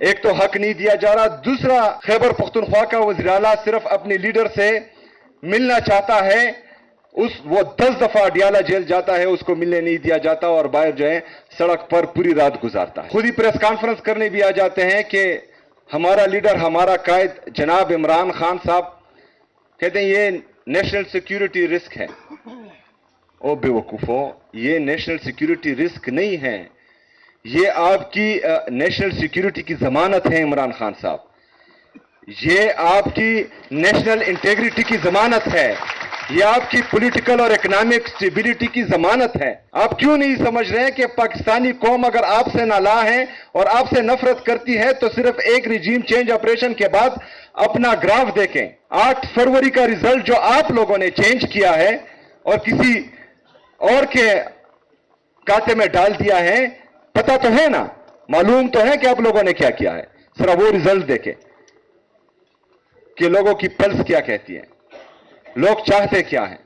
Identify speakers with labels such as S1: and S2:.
S1: ایک تو حق نہیں دیا جا رہا، دوسرا خیبر پختونخوا کا وزیر اعلیٰ صرف اپنے لیڈر سے ملنا چاہتا ہے، وہ 10 دفعہ ڈیالہ جیل جاتا ہے، اس کو ملنے نہیں دیا جاتا اور باہر جو ہے سڑک پر پوری رات گزارتا ہے۔ خود ہی پریس کانفرنس کرنے بھی آ جاتے ہیں کہ ہمارا لیڈر، ہمارا قائد جناب عمران خان صاحب کہتے ہیں یہ نیشنل سیکیورٹی رسک ہے۔ او بے وقوفو، یہ نیشنل سیکیورٹی رسک نہیں ہے، یہ آپ کی نیشنل سیکیورٹی کی ضمانت ہے عمران خان صاحب، یہ آپ کی نیشنل انٹیگریٹی کی ضمانت ہے، یہ آپ کی پولیٹیکل اور اکنامک سٹیبلٹی کی ضمانت ہے۔ آپ کیوں نہیں سمجھ رہے ہیں کہ پاکستانی قوم اگر آپ سے نالاں ہے اور آپ سے نفرت کرتی ہے تو صرف ایک رجیم چینج آپریشن کے بعد اپنا گراف دیکھیں۔ 8 فروری کا ریزلٹ جو آپ لوگوں نے چینج کیا ہے اور کسی اور کے کھاتے میں ڈال دیا ہے، پتہ تو ہے نا، معلوم تو ہے کہ آپ لوگوں نے کیا کیا ہے، ذرا وہ ریزلٹ دیکھیں کہ لوگوں کی پلس کیا کہتی ہے، لوگ چاہتے کیا ہیں۔